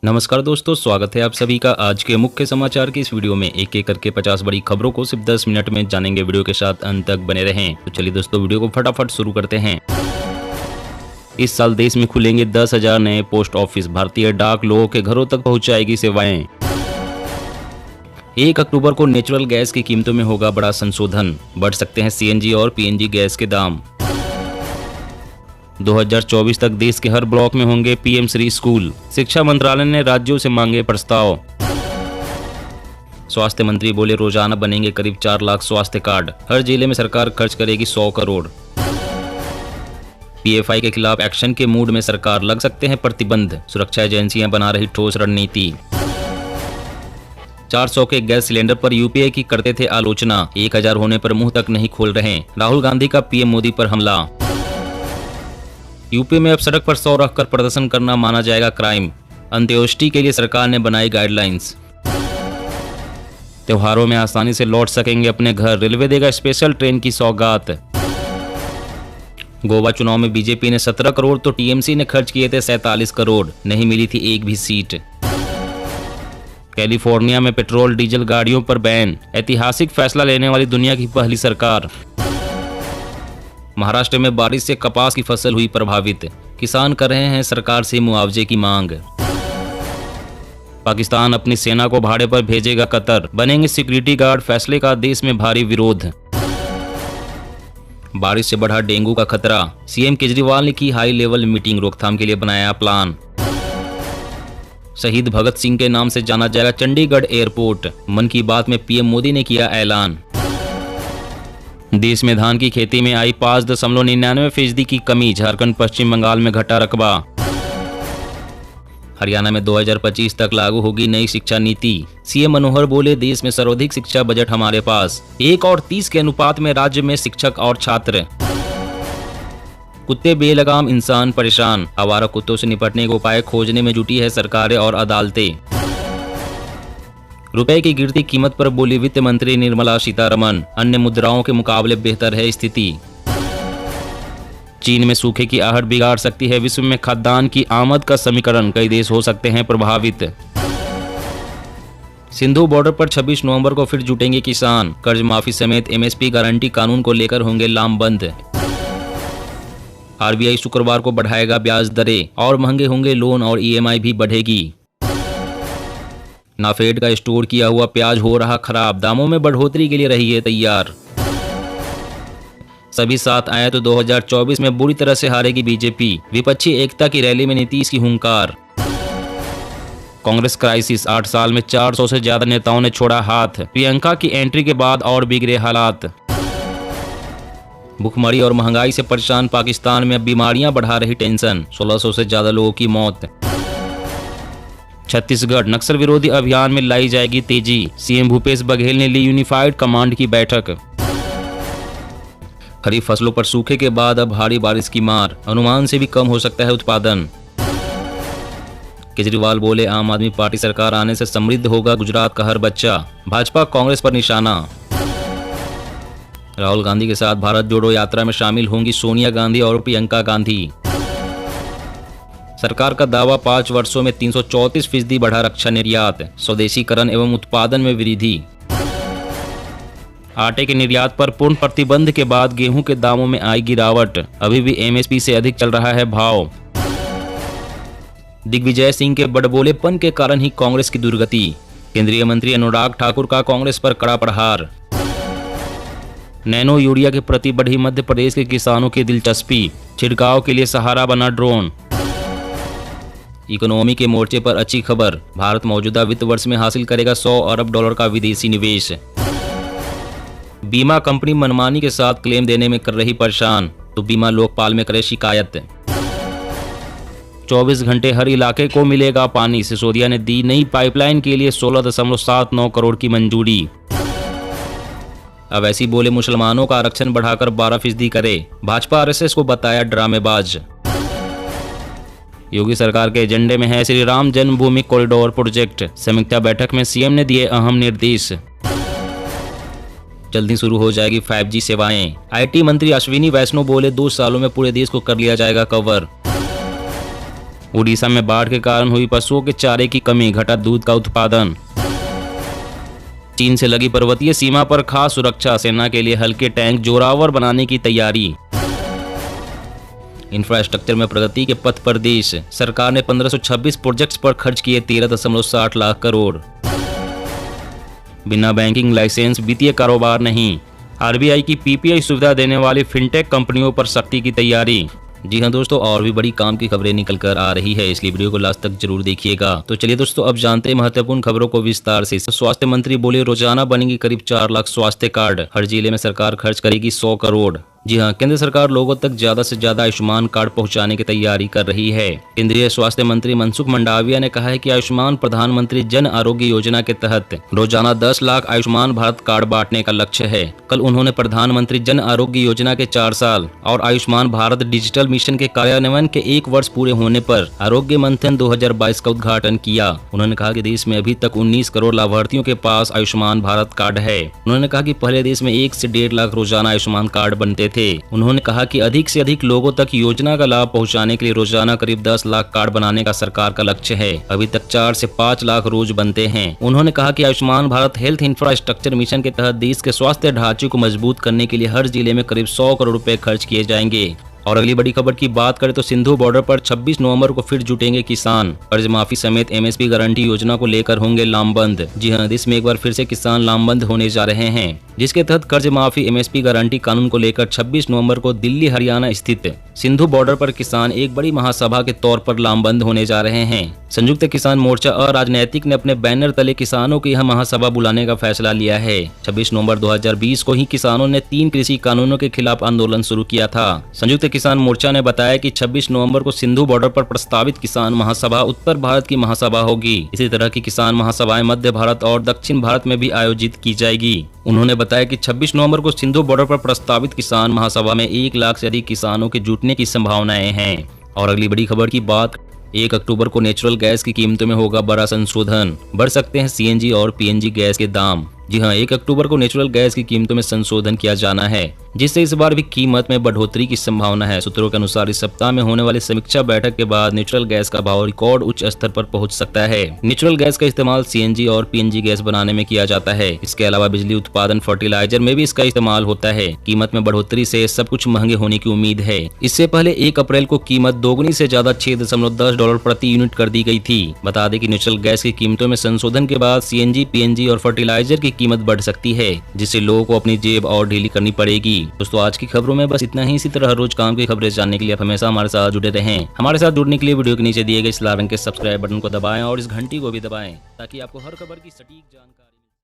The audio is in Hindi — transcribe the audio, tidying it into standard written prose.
नमस्कार दोस्तों, स्वागत है आप सभी का आज के मुख्य समाचार की इस वीडियो में। एक एक करके 50 बड़ी खबरों को सिर्फ 10 मिनट में जानेंगे। वीडियो के साथ अंत तक बने रहें। तो चलिए दोस्तों, वीडियो को फटाफट शुरू करते हैं। इस साल देश में खुलेंगे 10,000 नए पोस्ट ऑफिस। भारतीय डाक लोगों के घरों तक पहुंचाएगी सेवाएं। 1 अक्टूबर को नेचुरल गैस की कीमतों में होगा बड़ा संशोधन। बढ़ सकते हैं सीएनजी और पीएनजी गैस के दाम। 2024 तक देश के हर ब्लॉक में होंगे पीएम श्री स्कूल। शिक्षा मंत्रालय ने राज्यों से मांगे प्रस्ताव। स्वास्थ्य मंत्री बोले रोजाना बनेंगे करीब 4 लाख स्वास्थ्य कार्ड। हर जिले में सरकार खर्च करेगी 100 करोड़। पीएफआई के खिलाफ एक्शन के मूड में सरकार, लग सकते हैं प्रतिबंध। सुरक्षा एजेंसियां बना रही ठोस रणनीति। 400 के गैस सिलेंडर पर यूपीए की करते थे आलोचना। 1000 होने पर मुंह तक नहीं खोल रहे। राहुल गांधी का पीएम मोदी पर हमला। यूपी में अब सड़क पर 100 रखकर प्रदर्शन करना माना जाएगा क्राइम। अंत्योष्टि के लिए सरकार ने बनाई गाइडलाइंस। त्योहारों में आसानी से लौट सकेंगे अपने घर। रेलवे देगा स्पेशल ट्रेन की सौगात। गोवा चुनाव में बीजेपी ने 17 करोड़ तो टीएमसी ने खर्च किए थे 47 करोड़। नहीं मिली थी एक भी सीट। कैलिफोर्निया में पेट्रोल डीजल गाड़ियों पर बैन। ऐतिहासिक फैसला लेने वाली दुनिया की पहली सरकार। महाराष्ट्र में बारिश से कपास की फसल हुई प्रभावित। किसान कर रहे हैं सरकार से मुआवजे की मांग। पाकिस्तान अपनी सेना को भाड़े पर भेजेगा कतर। बनेंगे सिक्योरिटी गार्ड। फैसले का देश में भारी विरोध। बारिश से बढ़ा डेंगू का खतरा। सीएम केजरीवाल ने की हाई लेवल मीटिंग। रोकथाम के लिए बनाया प्लान। शहीद भगत सिंह के नाम से जाना जाएगा चंडीगढ़ एयरपोर्ट। मन की बात में पीएम मोदी ने किया ऐलान। देश में धान की खेती में आई 5.99% की कमी। झारखंड पश्चिम बंगाल में घटा रकबा। हरियाणा में 2025 तक लागू होगी नई शिक्षा नीति। सीएम मनोहर बोले देश में सर्वाधिक शिक्षा बजट हमारे पास। 1 और 30 के अनुपात में राज्य में शिक्षक और छात्र। कुत्ते बेलगाम, इंसान परेशान। आवारा कुत्तों से निपटने के उपाय खोजने में जुटी है सरकारें और अदालतें। रुपए की गिरती कीमत पर बोली वित्त मंत्री निर्मला सीतारमण। अन्य मुद्राओं के मुकाबले बेहतर है स्थिति। चीन में सूखे की आहट बिगाड़ सकती है विश्व में खाद्यान्न की आमद का समीकरण। कई देश हो सकते हैं प्रभावित। सिंधु बॉर्डर पर 26 नवंबर को फिर जुटेंगे किसान। कर्ज माफी समेत एमएसपी गारंटी कानून को लेकर होंगे लामबंद। आरबीआई शुक्रवार को बढ़ाएगा ब्याज दरें और महंगे होंगे लोन और ईएमआई भी बढ़ेगी। नाफेड का स्टोर किया हुआ प्याज हो रहा खराब। दामों में बढ़ोतरी के लिए रहिए तैयार। सभी साथ आए तो 2024 में बुरी तरह से हारेगी बीजेपी। विपक्षी एकता की रैली में नीतीश की हुंकार। कांग्रेस क्राइसिस। 8 साल में 400 से ज्यादा नेताओं ने छोड़ा हाथ। प्रियंका की एंट्री के बाद और बिगड़े हालात। भुखमरी और महंगाई से परेशान पाकिस्तान में अब बीमारियां बढ़ा रही टेंशन। 1600 से ज्यादा लोगों की मौत। छत्तीसगढ़ नक्सल विरोधी अभियान में लाई जाएगी तेजी। सीएम भूपेश बघेल ने ली यूनिफाइड कमांड की बैठक। खरीफ फसलों पर सूखे के बाद अब भारी बारिश की मार। अनुमान से भी कम हो सकता है उत्पादन। केजरीवाल बोले आम आदमी पार्टी सरकार आने से समृद्ध होगा गुजरात का हर बच्चा। भाजपा कांग्रेस पर निशाना। राहुल गांधी के साथ भारत जोड़ो यात्रा में शामिल होंगी सोनिया गांधी और प्रियंका गांधी। सरकार का दावा 5 वर्षों में 334% बढ़ा रक्षा निर्यात। स्वदेशीकरण एवं उत्पादन में वृद्धि। आटे के निर्यात पर पूर्ण प्रतिबंध के बाद गेहूं के दामों में आई गिरावट। अभी भी एमएसपी से अधिक चल रहा है भाव। दिग्विजय सिंह के बड़बोलेपन के कारण ही कांग्रेस की दुर्गति। केंद्रीय मंत्री अनुराग ठाकुर का कांग्रेस पर कड़ा प्रहार। नैनो यूरिया के प्रति बढ़ी मध्य प्रदेश के किसानों की दिलचस्पी। छिड़काव के लिए सहारा बना ड्रोन। इकोनॉमी के मोर्चे पर अच्छी खबर। भारत मौजूदा वित्त वर्ष में हासिल करेगा $100 अरब का विदेशी निवेश। बीमा कंपनी मनमानी के साथ क्लेम देने में कर रही परेशान, तो बीमा लोकपाल में करे शिकायत। 24 घंटे हर इलाके को मिलेगा पानी। सिसोदिया ने दी नई पाइपलाइन के लिए 16.79 करोड़ की मंजूरी। अब ऐसी बोले मुसलमानों का आरक्षण बढ़ाकर 12% करे। भाजपा आरएसएस को बताया ड्रामेबाज। योगी सरकार के एजेंडे में है श्री राम जन्मभूमि कॉरिडोर प्रोजेक्ट। समीक्षा बैठक में सीएम ने दिए अहम निर्देश। जल्दी शुरू हो जाएगी 5G सेवाएं। आईटी मंत्री अश्विनी वैष्णव बोले 2 सालों में पूरे देश को कर लिया जाएगा कवर। उड़ीसा में बाढ़ के कारण हुई पशुओं के चारे की कमी, घटा दूध का उत्पादन। चीन से लगी पर्वतीय सीमा पर खास सुरक्षा, सेना के लिए हल्के टैंक जोरावर बनाने की तैयारी। इंफ्रास्ट्रक्चर में प्रगति के पथ पर देश, सरकार ने 1526 प्रोजेक्ट्स पर खर्च किए 13.60 लाख करोड़। बिना बैंकिंग लाइसेंस वित्तीय कारोबार नहीं, आरबीआई की पीपीआई सुविधा देने वाली फिनटेक कंपनियों पर सख्ती की तैयारी। जी हाँ दोस्तों, और भी बड़ी काम की खबरें निकल कर आ रही है, इसलिए वीडियो को लास्ट तक जरूर देखिएगा। तो चलिए दोस्तों, अब जानते हैं महत्वपूर्ण खबरों को विस्तार से। स्वास्थ्य मंत्री बोले रोजाना बनेंगे करीब 4 लाख स्वास्थ्य कार्ड, हर जिले में सरकार खर्च करेगी 100 करोड़। जी हाँ, केंद्र सरकार लोगों तक ज्यादा से ज्यादा आयुष्मान कार्ड पहुंचाने की तैयारी कर रही है। केंद्रीय स्वास्थ्य मंत्री मनसुख मंडाविया ने कहा है कि आयुष्मान प्रधानमंत्री जन आरोग्य योजना के तहत रोजाना 10 लाख आयुष्मान भारत कार्ड बांटने का लक्ष्य है। कल उन्होंने प्रधानमंत्री जन आरोग्य योजना के 4 साल और आयुष्मान भारत डिजिटल मिशन के कार्यान्वयन के 1 वर्ष पूरे होने पर आरोग्य मंथन 2022 का उद्घाटन किया। उन्होंने कहा कि देश में अभी तक 19 करोड़ लाभार्थियों के पास आयुष्मान भारत कार्ड है। उन्होंने कहा कि पहले देश में 1 से 1.5 लाख रोजाना आयुष्मान कार्ड बनते थे। उन्होंने कहा कि अधिक से अधिक लोगों तक योजना का लाभ पहुंचाने के लिए रोजाना करीब 10 लाख कार्ड बनाने का सरकार का लक्ष्य है। अभी तक 4 से 5 लाख रोज बनते हैं। उन्होंने कहा कि Ayushman Bharat health infrastructure mission के तहत देश के स्वास्थ्य ढांचे को मजबूत करने के लिए हर जिले में करीब 100 करोड़ रुपए खर्च किए जाएंगे। और अगली बड़ी खबर की बात करें तो सिंधु बॉर्डर पर 26 नवंबर को फिर जुटेंगे किसान, कर्ज माफी समेत एमएसपी गारंटी योजना को लेकर होंगे लामबंद। जी हां, देश में एक बार फिर से किसान लामबंद होने जा रहे हैं, जिसके तहत कर्ज माफी एमएसपी गारंटी कानून को लेकर 26 नवंबर को दिल्ली हरियाणा स्थित सिंधु बॉर्डर पर किसान एक बड़ी महासभा के तौर पर लामबंद होने जा रहे हैं। संयुक्त किसान मोर्चा अराजनैतिक ने अपने बैनर तले किसानों की यह महासभा बुलाने का फैसला लिया है। 26 नवंबर 2020 को ही किसानों ने 3 कृषि कानूनों के खिलाफ आंदोलन शुरू किया था। संयुक्त किसान मोर्चा ने बताया कि 26 नवंबर को सिंधु बॉर्डर पर प्रस्तावित किसान महासभा उत्तर भारत की महासभा होगी। इसी तरह की किसान महासभाएं मध्य भारत और दक्षिण भारत में भी आयोजित की जाएगी। उन्होंने बताया कि 26 नवंबर को सिंधु बॉर्डर पर प्रस्तावित किसान महासभा में 1 लाख से अधिक किसानों के जुटने की संभावनाएं हैं। और अगली बड़ी खबर की बात, 1 अक्टूबर को नेचुरल गैस की कीमतों में होगा बड़ा संशोधन, बढ़ सकते हैं सीएनजी और पीएनजी गैस के दाम। जी हां, 1 अक्टूबर को नेचुरल गैस की कीमतों में संशोधन किया जाना है, जिससे इस बार भी कीमत में बढ़ोतरी की संभावना है। सूत्रों के अनुसार इस सप्ताह में होने वाली समीक्षा बैठक के बाद नेचुरल गैस का भाव रिकॉर्ड उच्च स्तर पर पहुंच सकता है। नेचुरल गैस का इस्तेमाल सीएनजी और पीएनजी गैस बनाने में किया जाता है। इसके अलावा बिजली उत्पादन, फर्टिलाइजर में भी इसका इस्तेमाल होता है। कीमत में बढ़ोतरी से सब कुछ महंगे होने की उम्मीद है। इससे पहले 1 अप्रैल को कीमत दोगुनी से ज्यादा $6.10 प्रति यूनिट कर दी गई थी। बता दें कि नेचुरल गैस की कीमतों में संशोधन के बाद सीएनजी, पीएनजी और फर्टिलाइजर की कीमत बढ़ सकती है, जिससे लोगों को अपनी जेब और ढीली करनी पड़ेगी। दोस्तों, आज की खबरों में बस इतना ही। इसी तरह हर रोज काम की खबरें जानने के लिए आप हमेशा हमारे साथ जुड़े रहें। हमारे साथ जुड़ने के लिए वीडियो के नीचे दिए गए इस लाल रंग के सब्सक्राइब बटन को दबाएं और इस घंटी को भी दबाएं, ताकि आपको हर खबर की सटीक जानकारी